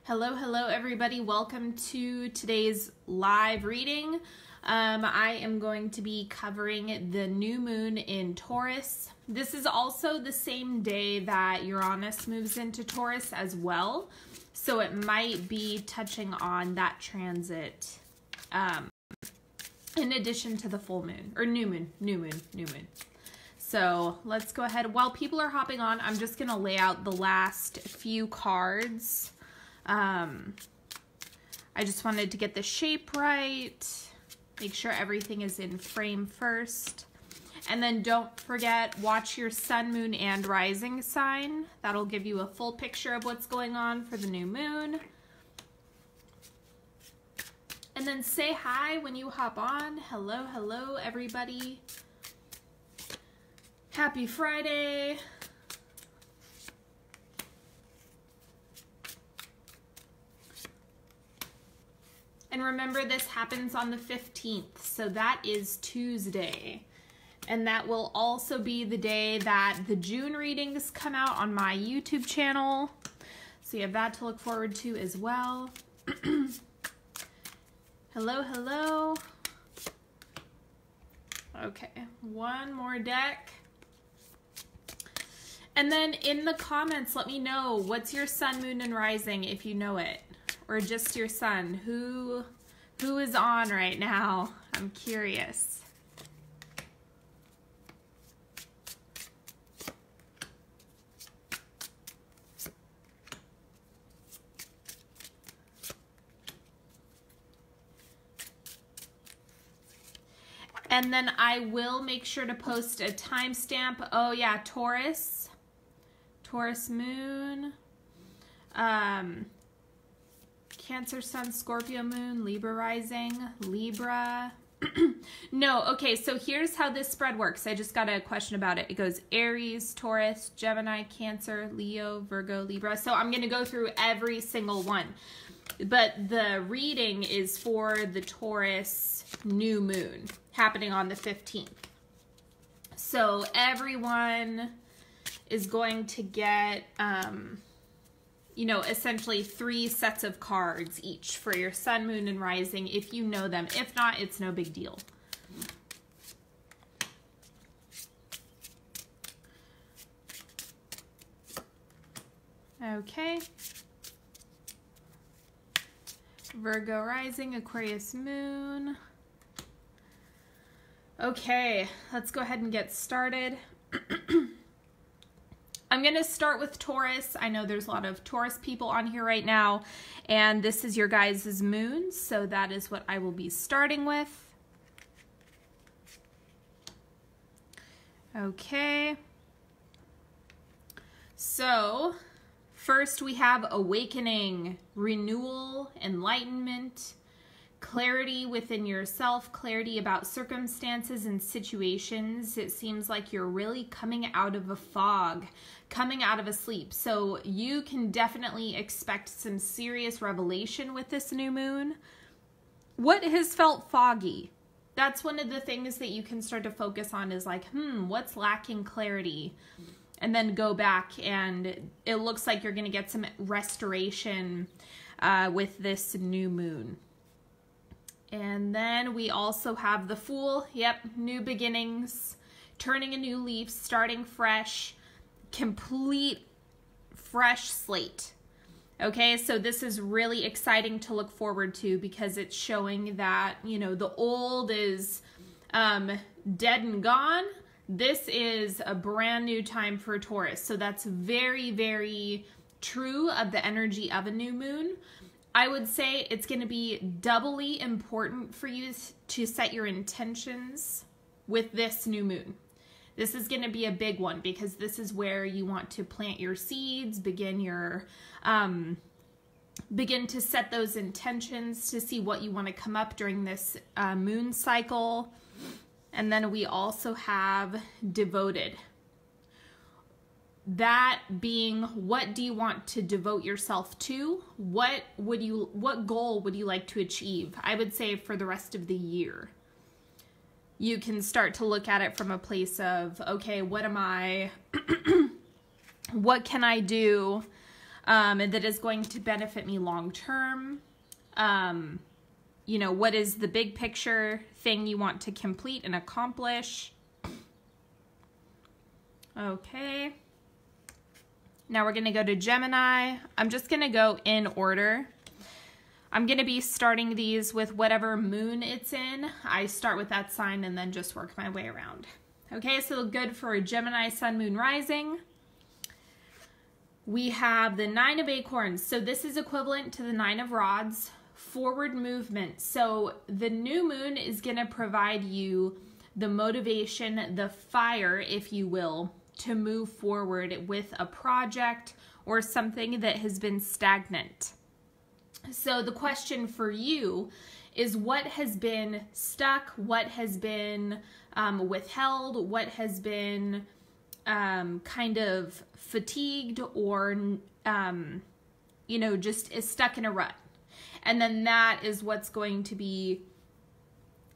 Hello everybody. Welcome to today's live reading. I am going to be covering the new moon in Taurus. This is also the same day that Uranus moves into Taurus as well. So it might be touching on that transit in addition to the full moon or new moon. So let's go ahead. While people are hopping on, I'm just going to lay out the last few cards. I just wanted to get the shape right, make sure everything is in frame first. And then don't forget, watch your sun, moon, and rising sign. That'll give you a full picture of what's going on for the new moon. And then say hi when you hop on. Hello, everybody. Happy Friday. And remember, this happens on the 15th, so that is Tuesday. And that will also be the day that the June readings come out on my YouTube channel. So you have that to look forward to as well. Hello. Okay, one more deck. And then in the comments, let me know, what's your sun, moon, and rising if you know it. Or just your sun. Who is on right now? I'm curious. And then I will make sure to post a timestamp. Oh yeah, Taurus Moon. Cancer Sun, Scorpio Moon, Libra Rising, Libra. No, okay, so here's how this spread works. I just got a question about it. It goes Aries, Taurus, Gemini, Cancer, Leo, Virgo, Libra. So I'm going to go through every single one. But the reading is for the Taurus New Moon happening on the 15th. So everyone is going to get... essentially 3 sets of cards each for your sun, moon, and rising if you know them. If not, it's no big deal. Okay. Virgo rising, Aquarius moon. Okay, let's go ahead and get started. I'm going to start with Taurus. I know there's a lot of Taurus people on here right now, and this is your guys' moon, so that is what I will be starting with. Okay. So, first we have awakening, renewal, enlightenment, clarity within yourself, clarity about circumstances and situations. It seems like you're really coming out of a fog, coming out of a sleep. So you can definitely expect some serious revelation with this new moon. What has felt foggy? That's one of the things that you can start to focus on is like, what's lacking clarity? And then go back, and it looks like you're going to get some restoration with this new moon. And then we also have the Fool. Yep, new beginnings, turning a new leaf, starting fresh, complete fresh slate. Okay, so this is really exciting to look forward to because it's showing that, the old is dead and gone. This is a brand new time for Taurus. So that's very, very true of the energy of a new moon. I would say it's going to be doubly important for you to set your intentions with this new moon. This is going to be a big one because this is where you want to plant your seeds, begin to set those intentions to see what you want to come up during this moon cycle. And then we also have devoted. That being, what do you want to devote yourself to? What goal would you like to achieve? I would say for the rest of the year. You can start to look at it from a place of, okay, what can I do and that is going to benefit me long term. You know, what is the big picture thing you want to complete and accomplish? Okay. Now we're going to go to Gemini. I'm just going to go in order. I'm going to be starting these with whatever moon it's in. I start with that sign and then just work my way around. Okay, so good for Gemini, Sun, Moon, Rising. We have the Nine of Acorns. So this is equivalent to the Nine of Rods. Forward movement. So the new moon is going to provide you the motivation, the fire, if you will, to move forward with a project or something that has been stagnant. So the question for you is, what has been stuck? What has been withheld? What has been kind of fatigued or, you know, just is stuck in a rut? And then that is what's going to be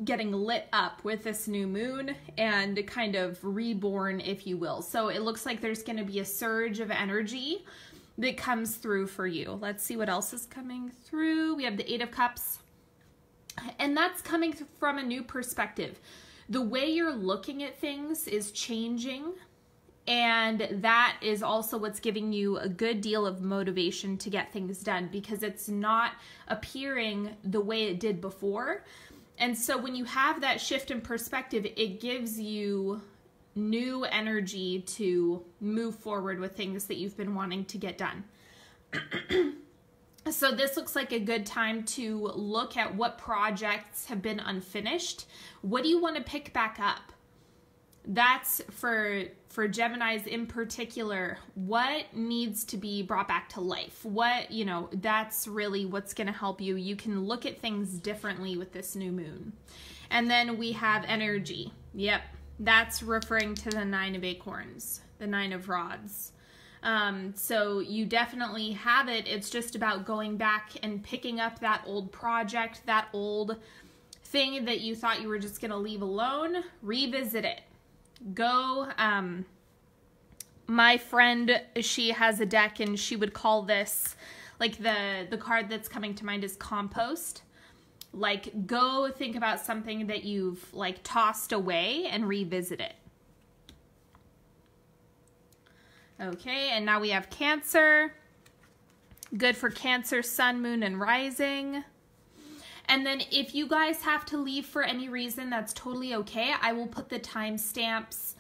getting lit up with this new moon and kind of reborn, if you will. So it looks like there's going to be a surge of energy that comes through for you. Let's see what else is coming through. We have the Eight of Cups, and that's coming from a new perspective. The way you're looking at things is changing, and that is also what's giving you a good deal of motivation to get things done, because it's not appearing the way it did before. And so when you have that shift in perspective, it gives you new energy to move forward with things that you've been wanting to get done. So this looks like a good time to look at what projects have been unfinished. What do you want to pick back up? That's for Geminis in particular. What needs to be brought back to life? What, you know, that's really what's going to help you. You can look at things differently with this new moon. And then we have energy. Yep, that's referring to the Nine of Acorns, the Nine of Rods. So you definitely have it. It's just about going back and picking up that old project, that old thing that you thought you were just going to leave alone. Revisit it. Go, my friend, she has a deck and she would call this, like the card that's coming to mind is compost. Like, go think about something that you've like tossed away and revisit it. Okay, and now we have Cancer. Good for Cancer, Sun, Moon, and Rising. And then if you guys have to leave for any reason, that's totally okay. I will put the timestamps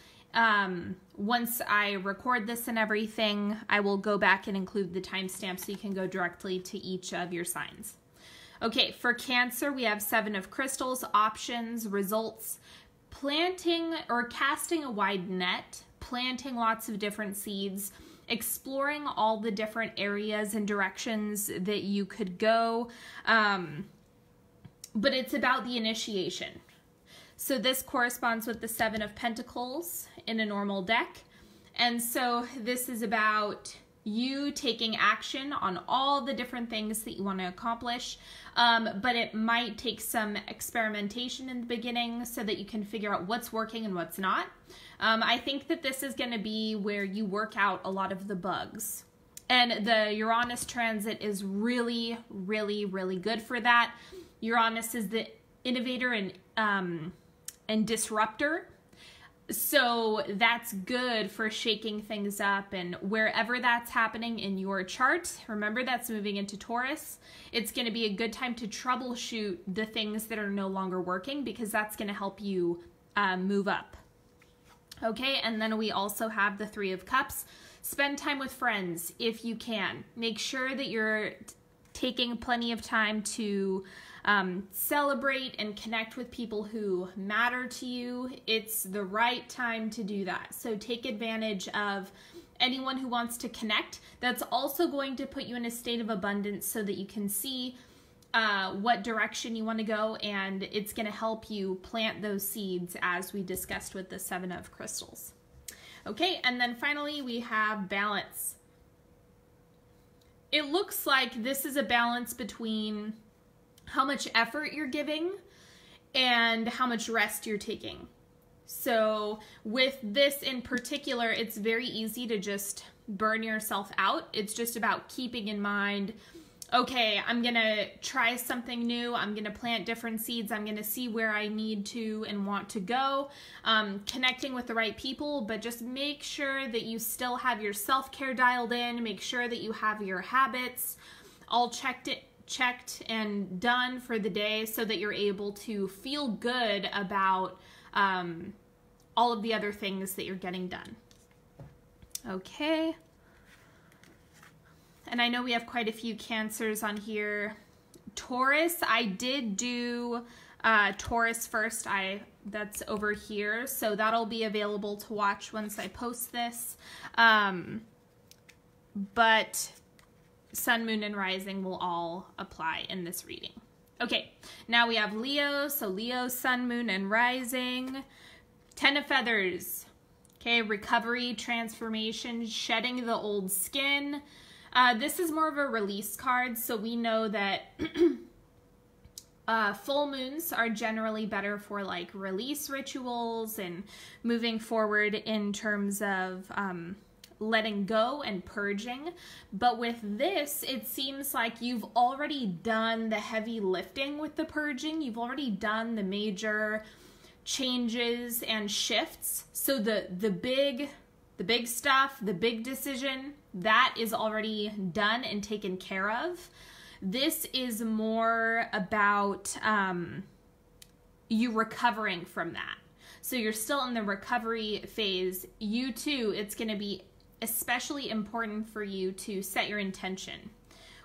once I record this and everything. I will go back and include the timestamps so you can go directly to each of your signs. Okay, for Cancer, we have Seven of Crystals, options, results, planting or casting a wide net, planting lots of different seeds, exploring all the different areas and directions that you could go. But it's about the initiation. So this corresponds with the Seven of Pentacles in a normal deck. And so this is about you taking action on all the different things that you want to accomplish. But it might take some experimentation in the beginning so that you can figure out what's working and what's not. I think that this is going to be where you work out a lot of the bugs. And the Uranus transit is really, really, really good for that. Uranus is the innovator and disruptor. So that's good for shaking things up, and wherever that's happening in your chart, remember that's moving into Taurus. It's going to be a good time to troubleshoot the things that are no longer working, because that's going to help you move up. Okay, and then we also have the Three of Cups. Spend time with friends if you can. Make sure that you're taking plenty of time to celebrate and connect with people who matter to you. It's the right time to do that. So take advantage of anyone who wants to connect. That's also going to put you in a state of abundance so that you can see what direction you want to go, and it's going to help you plant those seeds as we discussed with the Seven of Crystals. Okay, and then finally we have balance. It looks like this is a balance between how much effort you're giving and how much rest you're taking. So with this in particular, it's very easy to just burn yourself out. It's just about keeping in mind, okay, I'm going to try something new. I'm going to plant different seeds. I'm going to see where I need to and want to go. Connecting with the right people, but just make sure that you still have your self-care dialed in. Make sure that you have your habits all checked and done for the day so that you're able to feel good about all of the other things that you're getting done. Okay. And I know we have quite a few Cancers on here. Taurus, I did do Taurus first. That's over here. So that'll be available to watch once I post this. But Sun, Moon, and Rising will all apply in this reading. Okay, now we have Leo. So Leo, Sun, Moon, and Rising. 10 of Feathers. Okay, recovery, transformation, shedding the old skin. This is more of a release card, so we know that full moons are generally better for like release rituals and moving forward in terms of letting go and purging. But with this, it seems like you've already done the heavy lifting with the purging. You've already done the major changes and shifts. So the big stuff, the big decision, that is already done and taken care of. This is more about you recovering from that. So you're still in the recovery phase. You too, it's going to be especially important for you to set your intention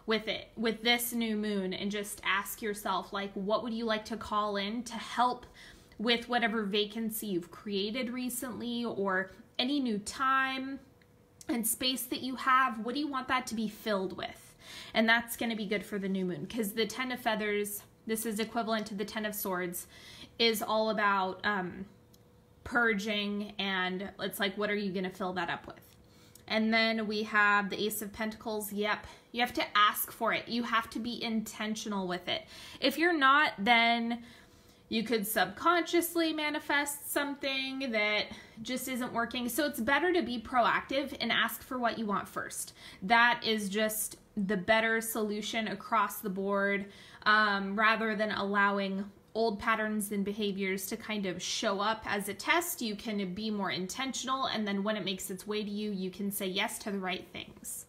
with it, with this new moon, and just ask yourself, like, what would you like to call in to help with whatever vacancy you've created recently, or any new time and space that you have. What do you want that to be filled with? And that's going to be good for the new moon, because the 10 of Feathers, this is equivalent to the 10 of Swords, is all about purging, and it's like, what are you going to fill that up with? And then we have the Ace of Pentacles. Yep, you have to ask for it. You have to be intentional with it. If you're not, then you could subconsciously manifest something that just isn't working. So it's better to be proactive and ask for what you want first. That is just the better solution across the board, rather than allowing old patterns and behaviors to kind of show up as a test. You can be more intentional, and then when it makes its way to you, you can say yes to the right things.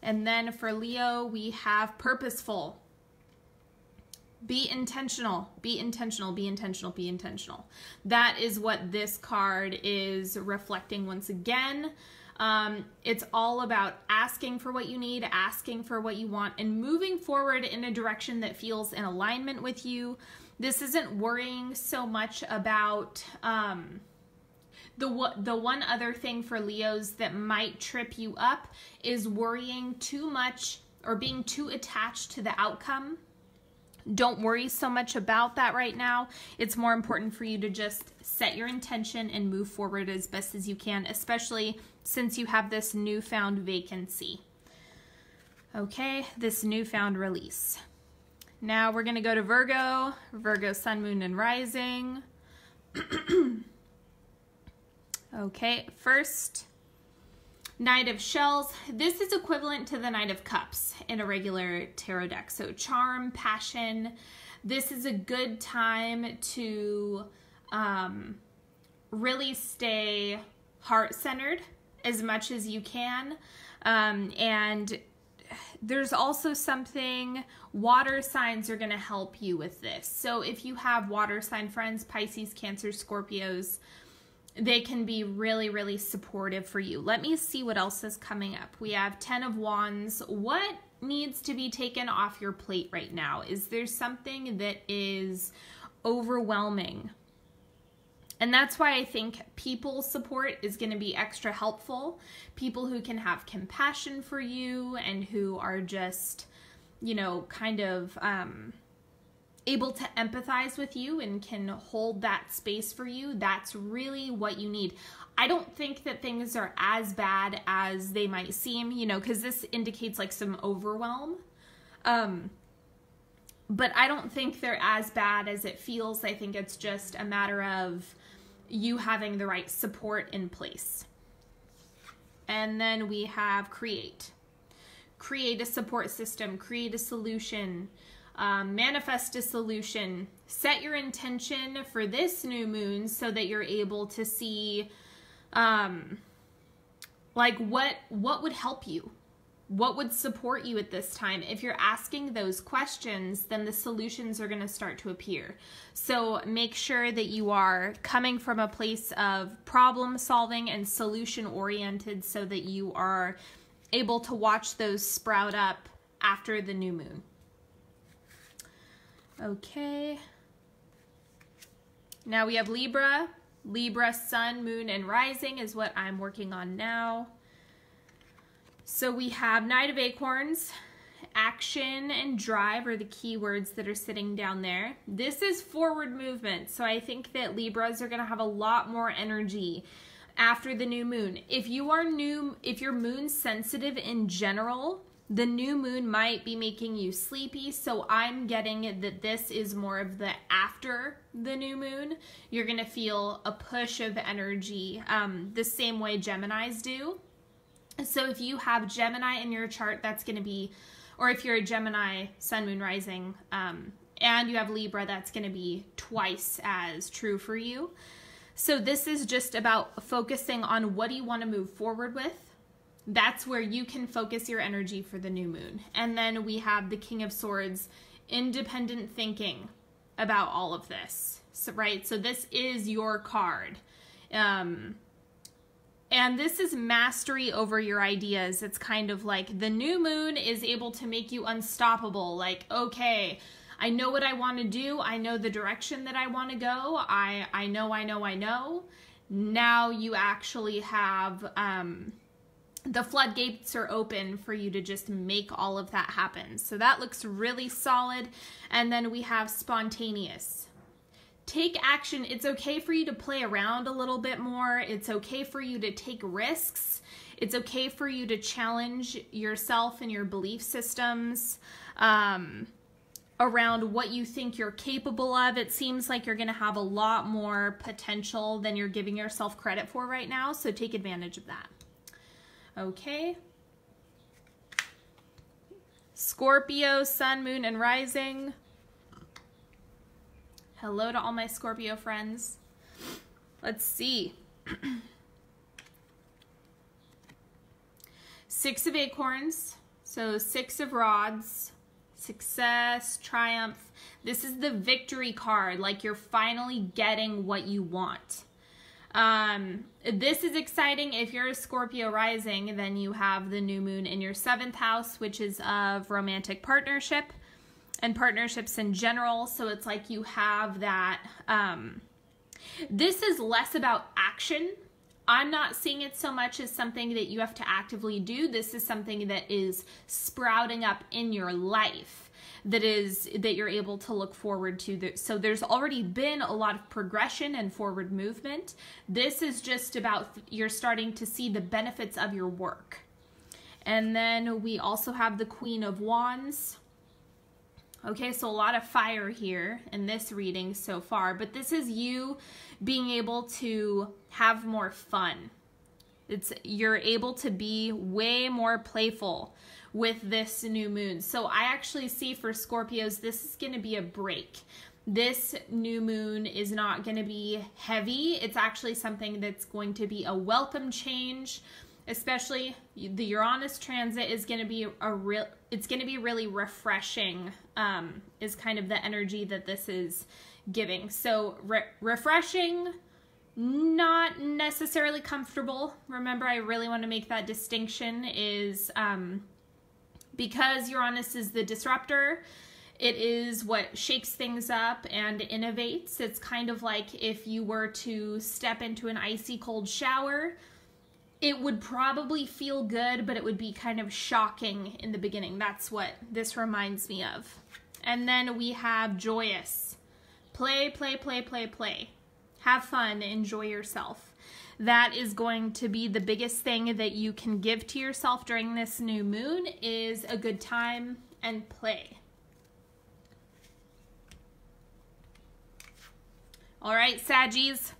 And then for Leo, we have purposeful. Be intentional, be intentional, be intentional, be intentional. That is what this card is reflecting once again. It's all about asking for what you need, asking for what you want, and moving forward in a direction that feels in alignment with you. This isn't worrying so much about the one other thing for Leos that might trip you up is worrying too much or being too attached to the outcome. Don't worry so much about that right now. It's more important for you to just set your intention and move forward as best as you can, especially since you have this newfound vacancy. Okay, this newfound release. Now we're going to go to Virgo. Virgo, Sun, Moon, and Rising. Okay, first, Knight of Shells. This is equivalent to the Knight of Cups in a regular tarot deck. So charm, passion. This is a good time to really stay heart-centered as much as you can. And there's also something, water signs are going to help you with this. So if you have water sign friends, Pisces, Cancer, Scorpios, they can be really, really supportive for you. Let me see what else is coming up. We have 10 of Wands. What needs to be taken off your plate right now? Is there something that is overwhelming? And that's why I think people support is going to be extra helpful. People who can have compassion for you and who are just, you know, kind of able to empathize with you and can hold that space for you. That's really what you need. I don't think that things are as bad as they might seem, you know, because this indicates like some overwhelm. But I don't think they're as bad as it feels. I think it's just a matter of you having the right support in place. And then we have create. Create a support system, create a solution, manifest a solution. Set your intention for this new moon so that you're able to see like what would help you. What would support you at this time? If you're asking those questions, then the solutions are going to start to appear. So make sure that you are coming from a place of problem solving and solution oriented so that you are able to watch those sprout up after the new moon. Okay. Now we have Libra. Libra, sun, moon, and rising is what I'm working on now. So we have Knight of Acorns, action and drive are the keywords that are sitting down there. This is forward movement, so I think that Libras are going to have a lot more energy after the new moon. If you're moon sensitive in general, the new moon might be making you sleepy, so I'm getting that this is more of the after the new moon. You're going to feel a push of energy the same way Geminis do. So if you have Gemini in your chart, that's going to be, or if you're a Gemini, sun, moon, rising, and you have Libra, that's going to be twice as true for you. So this is just about focusing on what do you want to move forward with. That's where you can focus your energy for the new moon. And then we have the King of Swords, independent thinking about all of this, so, right? So this is your card. And this is mastery over your ideas. It's kind of like the new moon is able to make you unstoppable. Like, okay, I know what I want to do. I know the direction that I want to go. I know. Now you actually have, the floodgates are open for you to just make all of that happen. So that looks really solid. And then we have spontaneous. Take action. It's okay for you to play around a little bit more. It's okay for you to take risks. It's okay for you to challenge yourself and your belief systems around what you think you're capable of. It seems like you're going to have a lot more potential than you're giving yourself credit for right now, so take advantage of that. Okay. Scorpio, sun, moon, and rising. Hello to all my Scorpio friends. Let's see. Six of Acorns, so Six of Rods, success, triumph. This is the victory card, like you're finally getting what you want. This is exciting. If you're a Scorpio rising, then you have the new moon in your 7th house, which is of romantic partnership and partnerships in general. So it's like you have that, this is less about action. I'm not seeing it so much as something that you have to actively do. This is something that is sprouting up in your life that you're able to look forward to. So there's already been a lot of progression and forward movement. This is just about you're starting to see the benefits of your work. And then we also have the Queen of Wands. Okay, so a lot of fire here in this reading so far, but this is you being able to have more fun. You're able to be way more playful with this new moon. So I actually see for Scorpios, this is going to be a break. This new moon is not going to be heavy. It's actually something that's going to be a welcome change. Especially the Uranus transit is going to be it's going to be really refreshing, is kind of the energy that this is giving. So refreshing, not necessarily comfortable. Remember, I really want to make that distinction is because Uranus is the disruptor, it is what shakes things up and innovates. It's kind of like if you were to step into an icy cold shower. It would probably feel good, but it would be kind of shocking in the beginning. That's what this reminds me of. And then we have joyous. Play, play, play, play, play. Have fun, enjoy yourself. That is going to be the biggest thing that you can give to yourself during this new moon is a good time and play. All right, Saggies.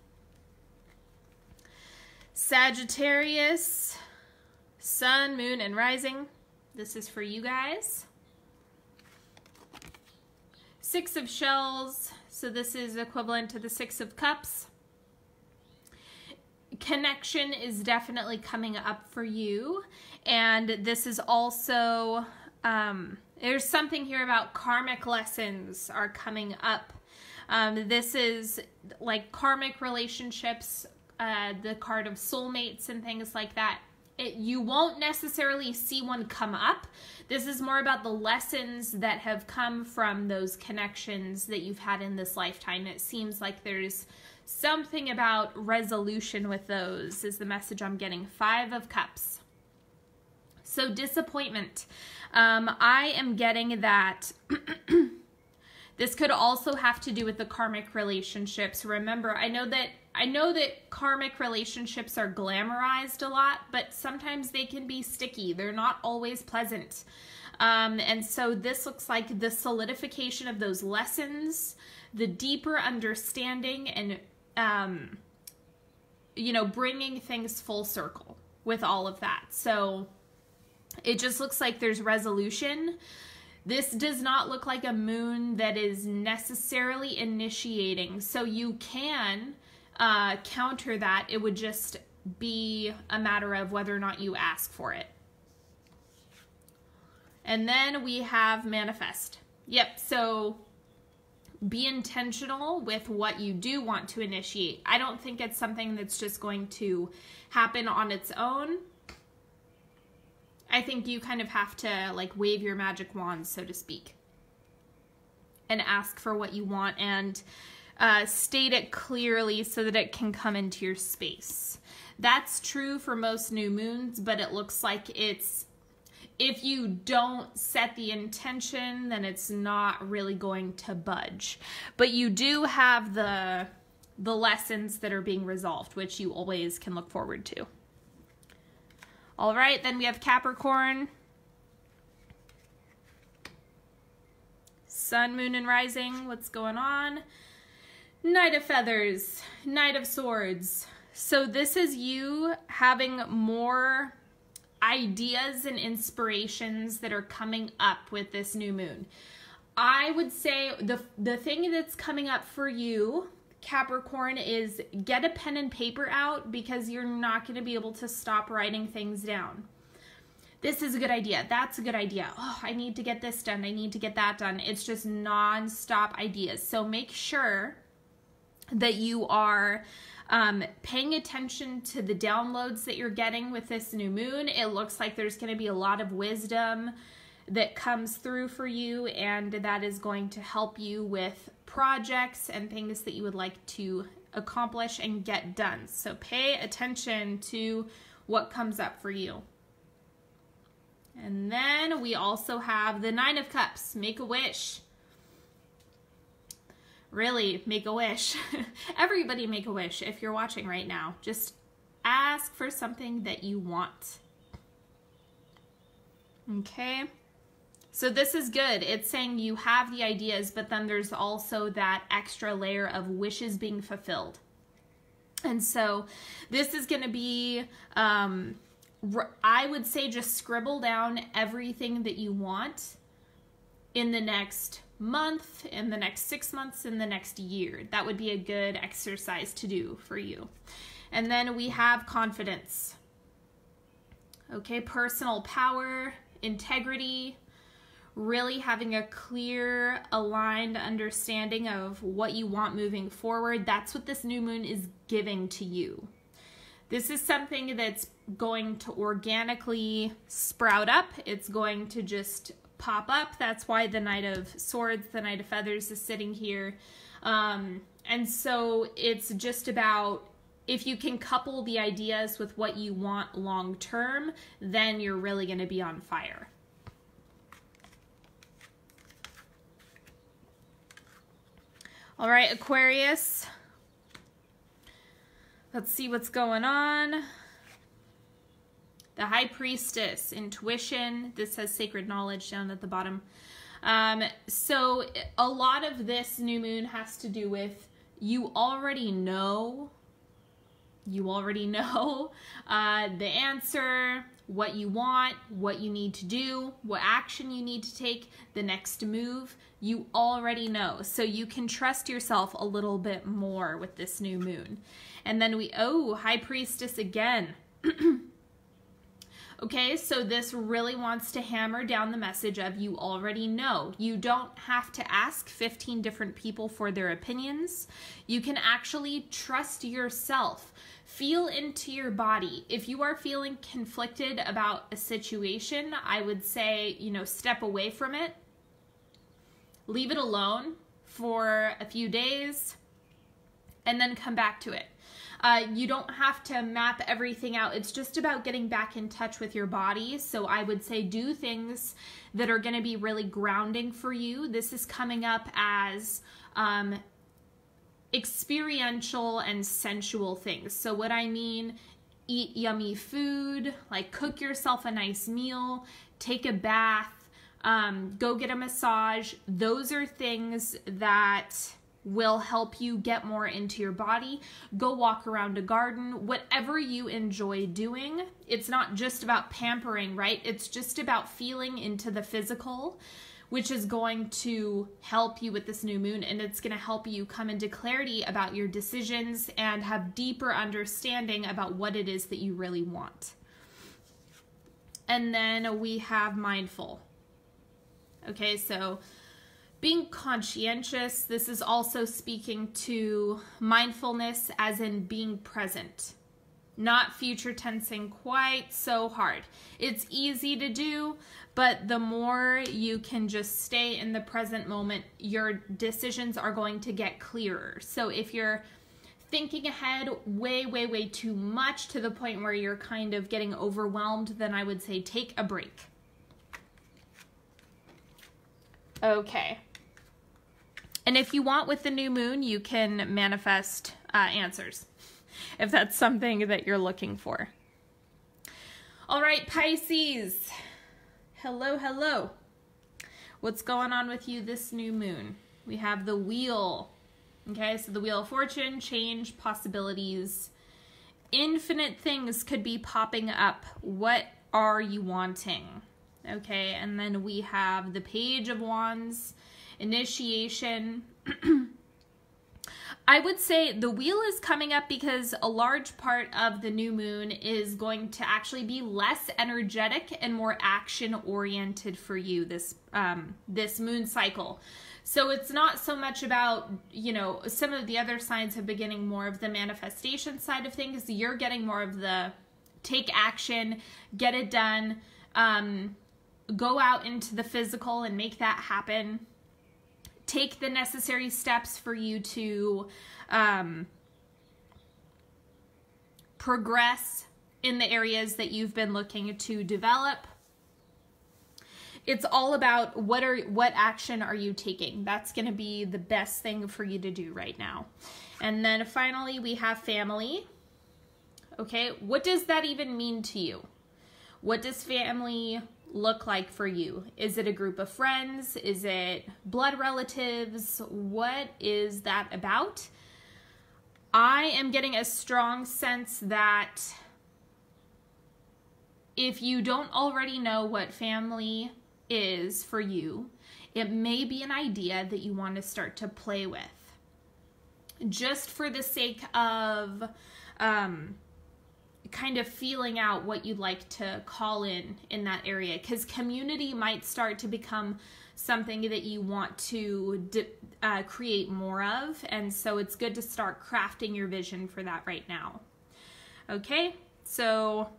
Sagittarius, Sun, Moon, and Rising. This is for you guys. Six of Shells. So this is equivalent to the Six of Cups. Connection is definitely coming up for you. And this is also, there's something here about karmic lessons are coming up. This is like karmic relationships, the card of soulmates and things like that. You won't necessarily see one come up. This is more about the lessons that have come from those connections that you've had in this lifetime. It seems like there's something about resolution with those is the message I'm getting. Five of Cups. So disappointment. I am getting that this could also have to do with the karmic relationships. Remember, I know that karmic relationships are glamorized a lot, but sometimes they can be sticky. They're not always pleasant. And so this looks like the solidification of those lessons, the deeper understanding, and, you know, bringing things full circle with all of that. So it just looks like there's resolution. This does not look like a moon that is necessarily initiating. So you can counter that. It would just be a matter of whether or not you ask for it. And then we have manifest. Yep, so be intentional with what you do want to initiate. I don't think it's something that's just going to happen on its own. I think you kind of have to like wave your magic wand, so to speak, and ask for what you want and state it clearly so that it can come into your space. That's true for most new moons, but it looks like it's, if you don't set the intention, then it's not really going to budge. But you do have the lessons that are being resolved, which you always can look forward to. All right, then we have Capricorn. Sun, Moon, and Rising. What's going on? Knight of Feathers, Knight of Swords. So this is you having more ideas and inspirations that are coming up with this new moon. I would say the thing that's coming up for you, Capricorn, is get a pen and paper out, because you're not going to be able to stop writing things down. This is a good idea. That's a good idea. Oh, I need to get this done. I need to get that done. It's just non-stop ideas. So make sure that you are paying attention to the downloads that you're getting with this new moon. It looks like there's going to be a lot of wisdom that comes through for you, and that is going to help you with projects and things that you would like to accomplish and get done. So pay attention to what comes up for you. And then we also have the Nine of Cups. Make a wish. Really, make a wish. Everybody make a wish if you're watching right now. Just ask for something that you want. Okay. So this is good. It's saying you have the ideas, but then there's also that extra layer of wishes being fulfilled. And so this is going to be, I would say, just scribble down everything that you want in the next month, in the next 6 months, in the next year. That would be a good exercise to do for you. And then we have confidence. Okay, personal power, integrity, really having a clear, aligned understanding of what you want moving forward. That's what this new moon is giving to you. This is something that's going to organically sprout up. It's going to just pop up. That's why the Knight of Swords, the Knight of Feathers is sitting here. And so it's just about, if you can couple the ideas with what you want long term, then you're really going to be on fire. All right, Aquarius. Let's see what's going on. The High Priestess, intuition. This says sacred knowledge down at the bottom. So a lot of this new moon has to do with you already know the answer, what you want, what you need to do, what action you need to take, the next move, you already know. So you can trust yourself a little bit more with this new moon. And then High Priestess again. Okay, so this really wants to hammer down the message of you already know. You don't have to ask 15 different people for their opinions. You can actually trust yourself. Feel into your body. If you are feeling conflicted about a situation, I would say, step away from it. Leave it alone for a few days and then come back to it. You don't have to map everything out. It's just about getting back in touch with your body. So I would say do things that are going to be really grounding for you. This is coming up as experiential and sensual things. So what I mean, eat yummy food, like cook yourself a nice meal, take a bath, go get a massage. Those are things that will help you get more into your body. Go walk around a garden, whatever you enjoy doing. It's not just about pampering, right? It's just about feeling into the physical, which is going to help you with this new moon, and it's going to help you come into clarity about your decisions and have deeper understanding about what it is that you really want. And then we have mindful. Okay, so being conscientious, this is also speaking to mindfulness as in being present, not future tensing quite so hard. It's easy to do, but the more you can just stay in the present moment, your decisions are going to get clearer. So if you're thinking ahead way too much to the point where you're kind of getting overwhelmed, then I would say take a break. Okay. And if you want with the new moon, you can manifest answers, if that's something that you're looking for. All right, Pisces. Hello. What's going on with you this new moon? We have the wheel. Okay, so the Wheel of Fortune, change, possibilities. Infinite things could be popping up. What are you wanting? Okay, and then we have the Page of Wands, initiation. I would say the wheel is coming up because a large part of the new moon is going to actually be less energetic and more action oriented for you this moon cycle. So it's not so much about, some of the other signs have been getting more of the manifestation side of things. You're getting more of the take action, get it done, go out into the physical and make that happen. Take the necessary steps for you to progress in the areas that you've been looking to develop. It's all about what action are you taking. That's going to be the best thing for you to do right now. And then finally we have family. Okay, what does that even mean to you? What does family look like for you? Is it a group of friends? Is it blood relatives? What is that about? I am getting a strong sense that if you don't already know what family is for you, it may be an idea that you want to start to play with, just for the sake of kind of feeling out what you'd like to call in that area, because community might start to become something that you want to create more of, and so it's good to start crafting your vision for that right now. Okay, so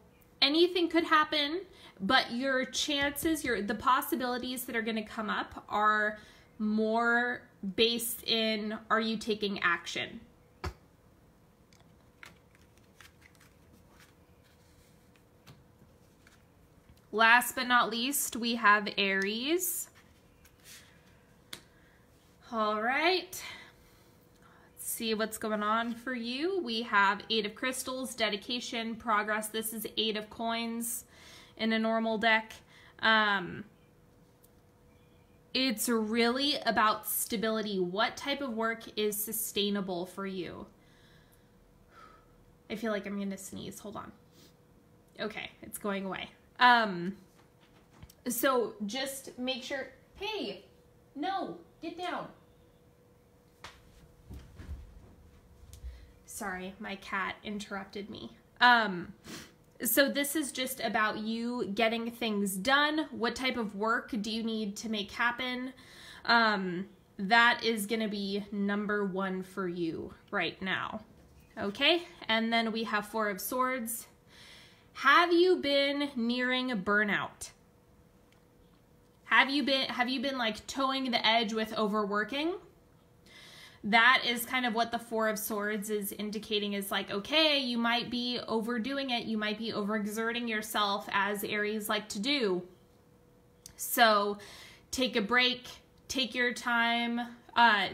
anything could happen, but your chances, the possibilities that are going to come up are more based in, are you taking action? Last but not least, we have Aries. All right. Let's see what's going on for you. We have 8 of Crystals, dedication, progress. This is 8 of Coins in a normal deck. It's really about stability. What type of work is sustainable for you? I feel like I'm going to sneeze. Hold on. Okay, it's going away. So just make sure, hey, no, get down. Sorry, my cat interrupted me. So this is just about you getting things done. What type of work do you need to make happen? That is going to be number one for you right now. Okay, and then we have Four of Swords. Have you been nearing burnout? Have you been like towing the edge with overworking? That is kind of what the Four of Swords is indicating, is like, okay, you might be overdoing it. You might be overexerting yourself, as Aries like to do. So take a break, take your time.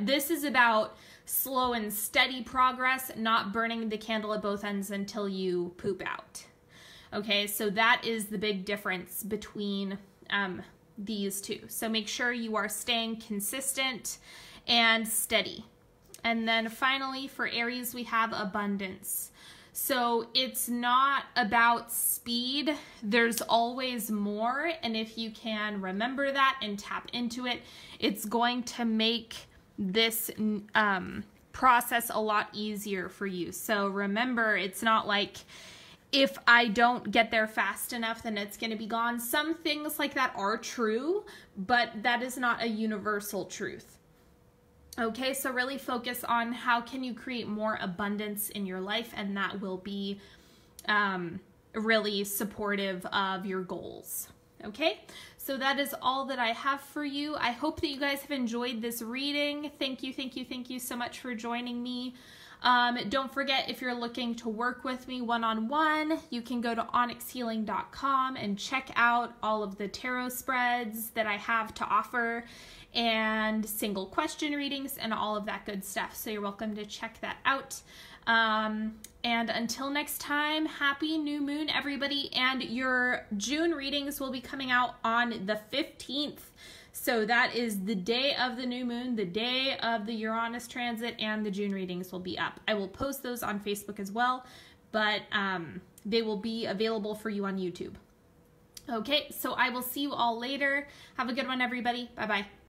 This is about slow and steady progress, not burning the candle at both ends until you poop out. Okay, so that is the big difference between these two. So make sure you are staying consistent and steady. And then finally for Aries, we have abundance. So it's not about speed. There's always more. And if you can remember that and tap into it, it's going to make this process a lot easier for you. So remember, it's not like if I don't get there fast enough, then it's going to be gone. Some things like that are true, but that is not a universal truth. Okay, so really focus on how can you create more abundance in your life, and that will be really supportive of your goals. Okay, so that is all that I have for you. I hope that you guys have enjoyed this reading. Thank you so much for joining me. Don't forget, if you're looking to work with me one-on-one, you can go to onyxhealing.com and check out all of the tarot spreads that I have to offer, and single question readings and all of that good stuff. So you're welcome to check that out. And until next time, happy new moon, everybody. And your June readings will be coming out on the 15th. So that is the day of the new moon, the day of the Uranus transit, and the June readings will be up. I will post those on Facebook as well, but they will be available for you on YouTube. Okay, so I will see you all later. Have a good one, everybody. Bye-bye.